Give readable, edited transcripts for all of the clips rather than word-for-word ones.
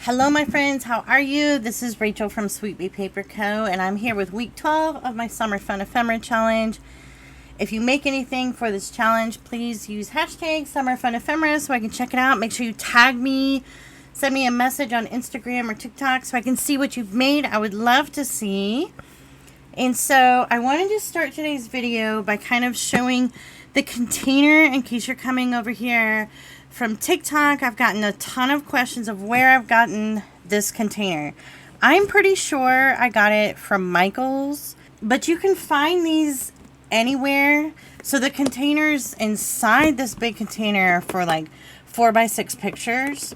Hello my friends, how are you? This is Rachel from sweetbeepaperco, and I'm here with week 12 of my Summer Fun Ephemera challenge. If you make anything for this challenge, please use hashtag Summer Fun Ephemera so I can check it out. Make sure you tag me, send me a message on Instagram or TikTok so I can see what you've made. I would love to see. And so I wanted to start today's video by kind of showing the container in case you're coming over here from TikTok. I've gotten a ton of questions of where I've gotten this container. I'm pretty sure I got it from Michael's, but you can find these anywhere. So the containers inside this big container are for like 4x6 pictures.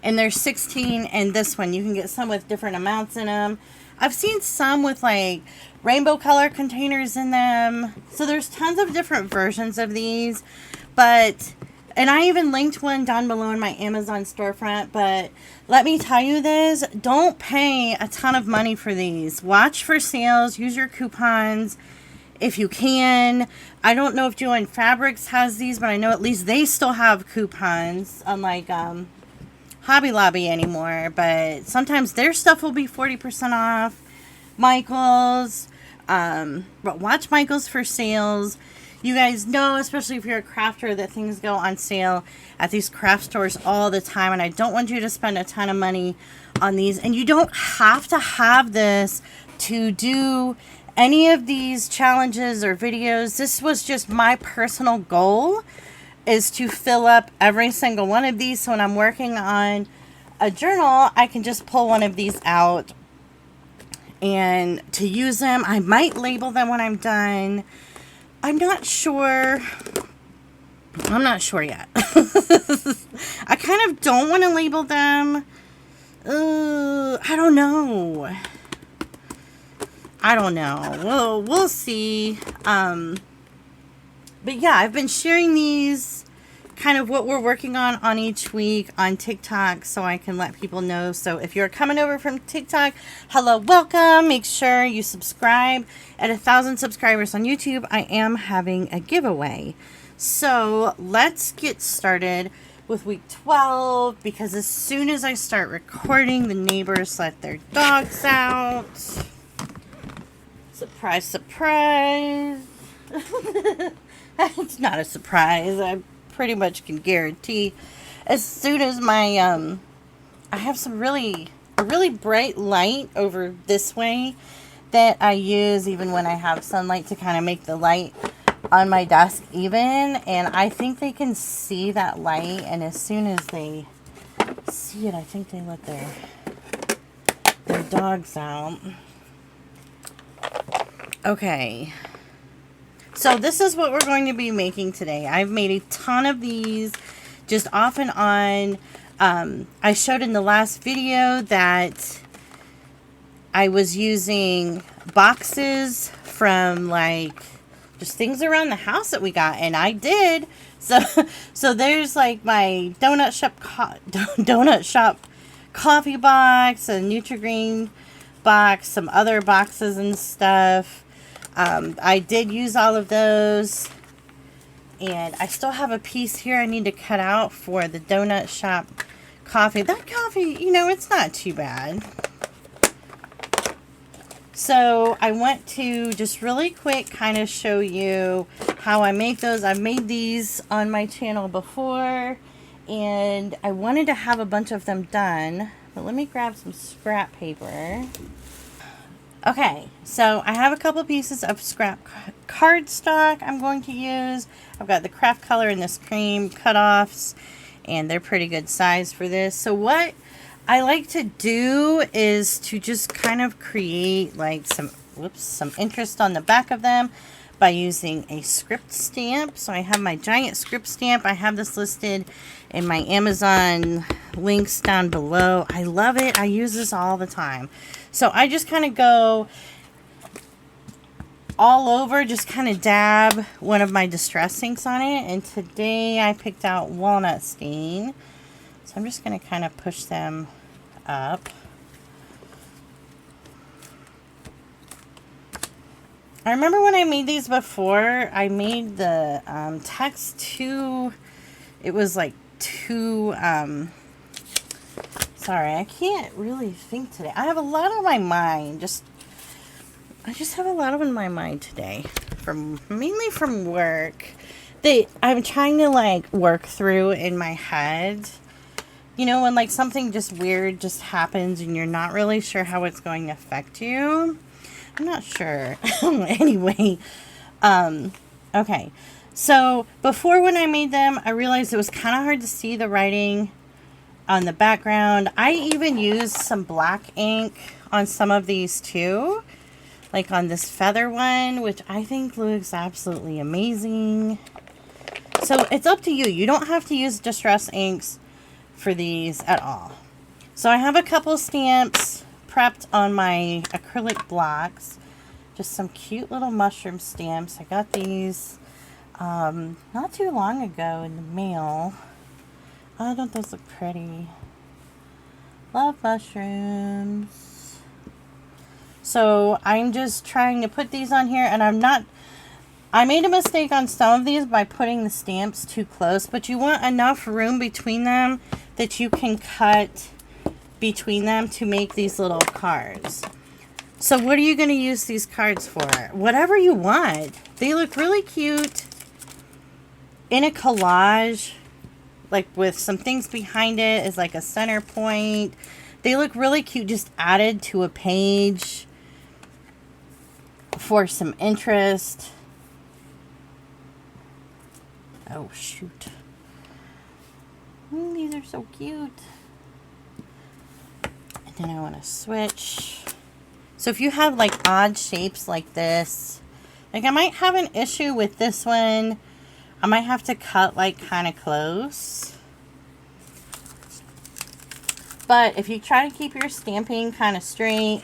And there's 16 in this one. You can get some with different amounts in them. I've seen some with like rainbow color containers in them. So there's tons of different versions of these. And I even linked one down below in my Amazon storefront. But let me tell you this, don't pay a ton of money for these. Watch for sales. Use your coupons if you can. I don't know if Joann Fabrics has these, but I know at least they still have coupons, unlike Hobby Lobby anymore. But sometimes their stuff will be 40% off. Michael's. But watch Michael's for sales. You guys know, especially if you're a crafter, that things go on sale at these craft stores all the time. And I don't want you to spend a ton of money on these. And you don't have to have this to do any of these challenges or videos. This was just my personal goal, is to fill up every single one of these. So when I'm working on a journal, I can just pull one of these out and to use them. I might label them when I'm done. I'm not sure. I'm not sure yet. I kind of don't want to label them. I don't know. I don't know. We'll see. But yeah, I've been sharing these, kind of what we're working on each week on TikTok, so I can let people know. So if you're coming over from TikTok, hello, welcome. Make sure you subscribe. At 1,000 subscribers on YouTube, I am having a giveaway. So let's get started with week 12, because as soon as I start recording, the neighbors let their dogs out. Surprise, surprise. It's not a surprise. I pretty much can guarantee as soon as my I have a really bright light over this way that I use even when I have sunlight to kind of make the light on my desk even, and I think they can see that light, and as soon as they see it, I think they let their dogs out. Okay, so this is what we're going to be making today. I've made a ton of these just off and on. I showed in the last video that I was using boxes from like just things around the house that we got, and I did. So there's like my donut shop coffee box, a Nutri-Green box, some other boxes and stuff. I did use all of those, and I still have a piece here I need to cut out for the donut shop coffee. That coffee, you know, it's not too bad. So I want to just really quick kind of show you how I make those. I've made these on my channel before, and I wanted to have a bunch of them done, but let me grab some scrap paper. Okay, so I have a couple pieces of scrap cardstock I'm going to use. I've got the craft color and this cream cutoffs, and they're pretty good size for this. So what I like to do is to just kind of create like some interest on the back of them by using a script stamp. So I have my giant script stamp. I have this listed in my Amazon links down below. I love it. I use this all the time. So I just kind of go all over, just kind of dab one of my distress inks on it. And today I picked out walnut stain. So I'm just going to kind of push them up. I remember when I made these before, I made the text too, it was like too Sorry, I can't really think today. I have a lot on my mind. I just have a lot on my mind today, mainly from work. I'm trying to like work through in my head. You know, when like something just weird just happens and you're not really sure how it's going to affect you. I'm not sure. Anyway, okay. So before, when I made them, I realized it was kind of hard to see the writing on the background. I even used some black ink on some of these too, like on this feather one, which I think looks absolutely amazing. So it's up to you. You don't have to use distress inks for these at all. So I have a couple stamps prepped on my acrylic blocks. Just some cute little mushroom stamps. I got these not too long ago in the mail. Oh, don't those look pretty? Love mushrooms. So I'm just trying to put these on here, and I made a mistake on some of these by putting the stamps too close, but you want enough room between them that you can cut between them to make these little cards. So what are you going to use these cards for? Whatever you want. They look really cute in a collage, like with some things behind it as like a center point. They look really cute just added to a page for some interest. Oh, shoot. These are so cute. And then I want to switch. So if you have like odd shapes like this, like I might have an issue with this one. I might have to cut like kind of close. But if you try to keep your stamping kind of straight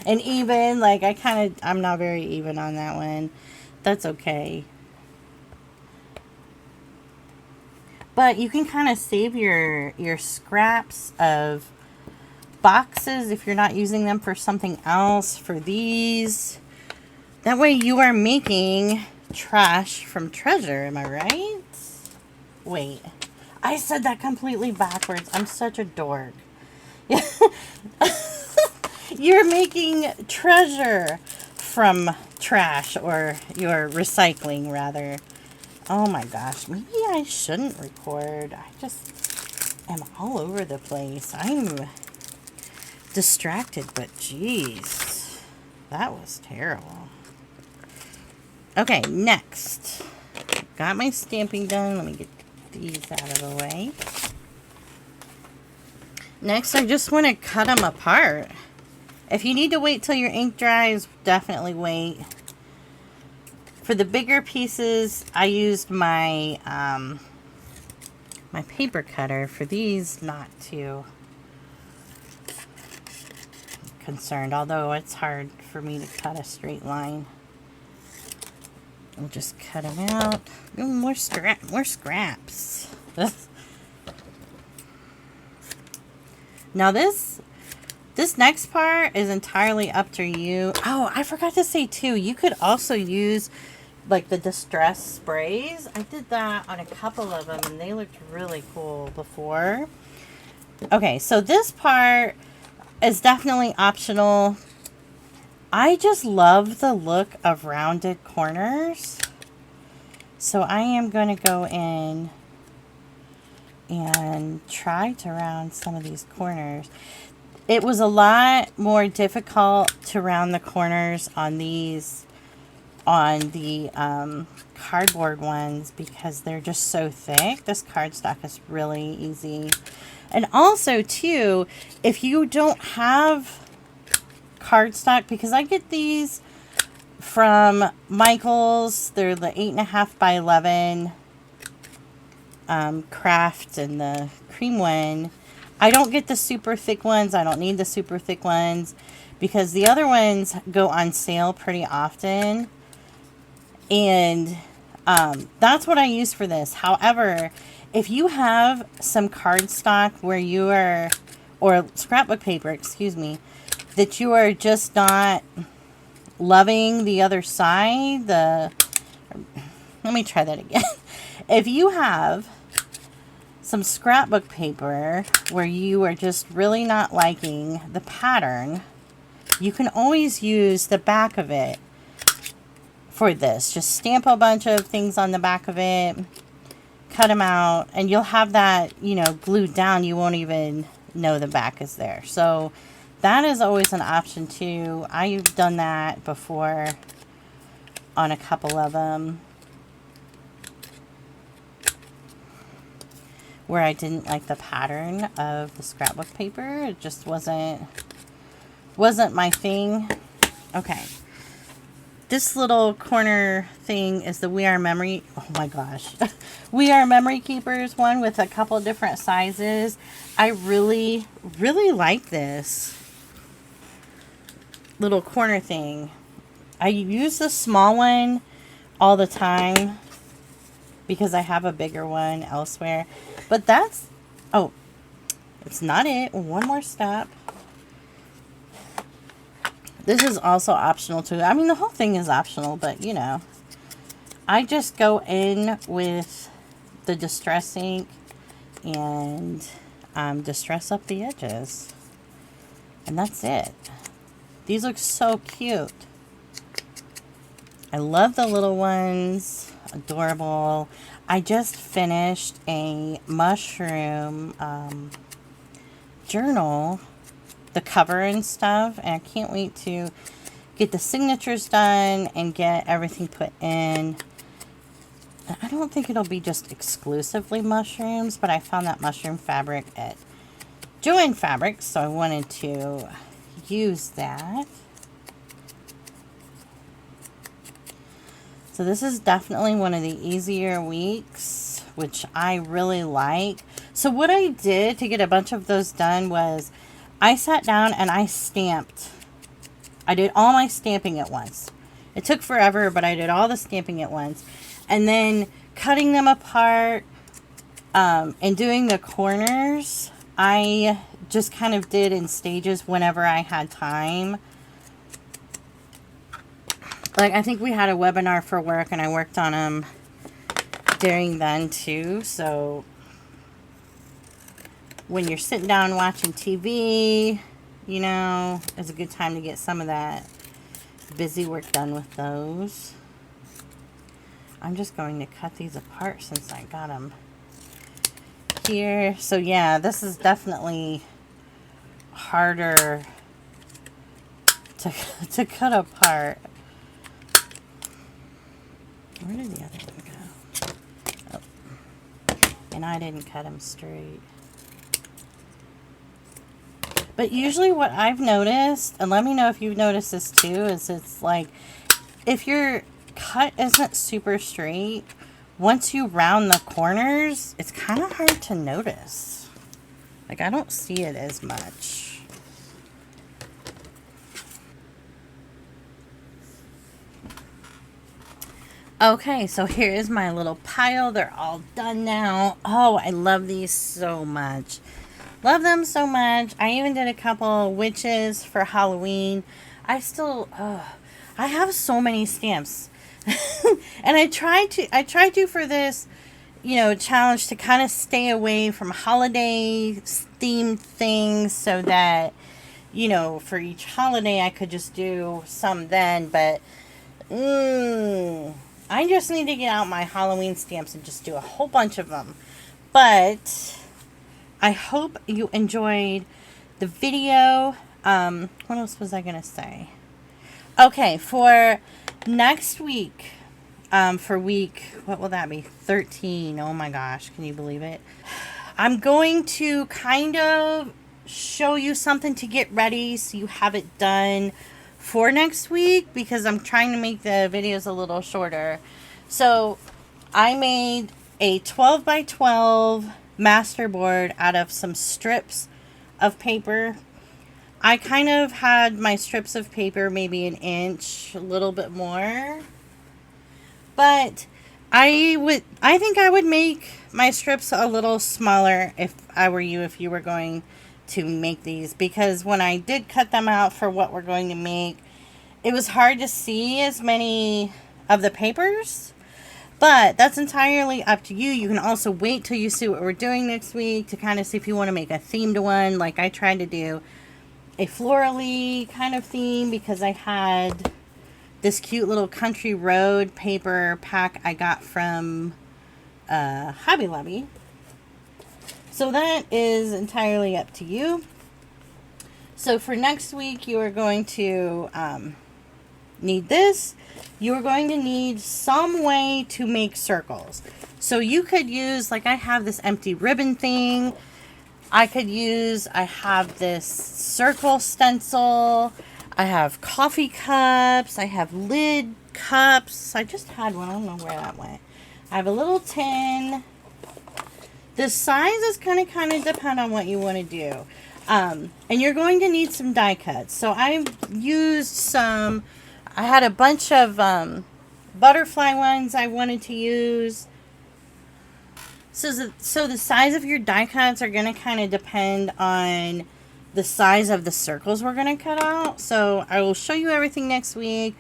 and even, like I'm not very even on that one. That's okay. But you can kind of save your scraps of boxes if you're not using them for something else for these. That way you are making trash from treasure. Am I right? Wait. I said that completely backwards. I'm such a dork. You're making treasure from trash, or you're recycling rather. Oh my gosh, maybe I shouldn't record. I just am all over the place. I'm distracted, but geez, that was terrible. Okay, next. Got my stamping done. Let me get these out of the way. Next, I just want to cut them apart. If you need to wait till your ink dries, definitely wait. For the bigger pieces, I used my my paper cutter. For these, not too concerned, although it's hard for me to cut a straight line. We'll just cut them out. Ooh, more scraps. Now this next part is entirely up to you. Oh, I forgot to say too, you could also use like the distress sprays. I did that on a couple of them and they looked really cool before. Okay, so this part is definitely optional. I just love the look of rounded corners. So I am going to go in and try to round some of these corners. It was a lot more difficult to round the corners on these, on the cardboard ones, because they're just so thick. This cardstock is really easy. And also too, if you don't have cardstock, because I get these from Michael's, they're the 8.5 by 11 craft and the cream one. I don't get the super thick ones. I don't need the super thick ones because the other ones go on sale pretty often. And that's what I use for this. However, if you have some cardstock where you are, or scrapbook paper, excuse me, that you are just not loving the other side, let me try that again. If you have some scrapbook paper where you are just really not liking the pattern, you can always use the back of it for this. Just stamp a bunch of things on the back of it, cut them out, and you'll have that, you know, glued down. You won't even know the back is there. So that is always an option too. I've done that before on a couple of them where I didn't like the pattern of the scrapbook paper. It just wasn't my thing. Okay. This little corner thing is the We Are Memory. Oh my gosh. We Are Memory Keepers one with a couple different sizes. I really, really like this little corner thing. I use the small one all the time because I have a bigger one elsewhere. But that's, oh, it's not it. One more step. This is also optional too. I mean, the whole thing is optional, but you know, I just go in with the Distress ink and distress up the edges. And that's it. These look so cute. I love the little ones. Adorable. I just finished a mushroom journal, the cover and stuff, and I can't wait to get the signatures done and get everything put in. I don't think it'll be just exclusively mushrooms, but I found that mushroom fabric at Joann Fabrics, so I wanted to use that. So this is definitely one of the easier weeks, which I really like. So what I did to get a bunch of those done was I sat down and I stamped. I did all my stamping at once. It took forever, but I did all the stamping at once. And then cutting them apart and doing the corners, I just kind of did in stages whenever I had time. Like, I think we had a webinar for work and I worked on them during then too. So when you're sitting down watching TV, you know, it's a good time to get some of that busy work done with those. I'm just going to cut these apart since I got them here. So yeah, this is definitely harder to cut apart. Where did the other one go? Oh. And I didn't cut them straight. But usually what I've noticed, and let me know if you've noticed this too, is it's like, if your cut isn't super straight, once you round the corners, it's kind of hard to notice. Like, I don't see it as much. Okay, so here is my little pile. They're all done now. Oh, I love these so much. Love them so much. I even did a couple witches for Halloween. I have so many stamps. And I tried to for this, you know, challenge to kind of stay away from holiday themed things so that, you know, for each holiday I could just do some then, but I just need to get out my Halloween stamps and just do a whole bunch of them. But I hope you enjoyed the video. What else was I going to say? Okay, for next week, for week, what will that be? 13. Oh my gosh, can you believe it? I'm going to kind of show you something to get ready so you have it done for next week, because I'm trying to make the videos a little shorter. So I made a 12 by 12 masterboard out of some strips of paper. I kind of had my strips of paper maybe an inch, a little bit more. But I think I would make my strips a little smaller if I were you, if you were going to make these, because when I did cut them out for what we're going to make, it was hard to see as many of the papers. But that's entirely up to you. You can also wait till you see what we're doing next week to kind of see if you want to make a themed one. Like I tried to do a florally kind of theme because I had this cute little country road paper pack I got from Hobby Lobby. So that is entirely up to you. So for next week, you are going to need this. You are going to need some way to make circles. So you could use, like I have this empty ribbon thing. I have this circle stencil. I have coffee cups. I have lid cups. I just had one. I don't know where that went. I have a little tin. The size is going to depend on what you want to do. And you're going to need some die cuts. So I've used some, I had a bunch of butterfly ones I wanted to use. So the size of your die cuts are going to kind of depend on the size of the circles we're going to cut out. So I will show you everything next week.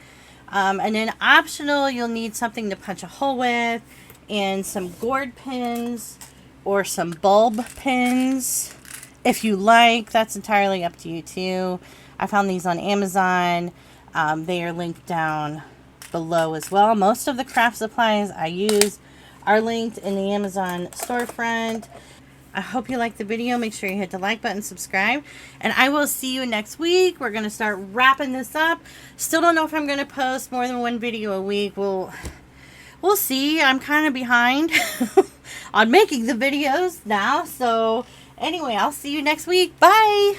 And then optional, you'll need something to punch a hole with and some gourd pins or some bulb pins. If you like, that's entirely up to you too. I found these on Amazon. They are linked down below as well. Most of the craft supplies I use are linked in the Amazon storefront. I hope you liked the video. Make sure you hit the like button, subscribe, and I will see you next week. We're going to start wrapping this up. Still don't know if I'm going to post more than one video a week. We'll see. I'm kind of behind on making the videos now. So anyway, I'll see you next week. Bye.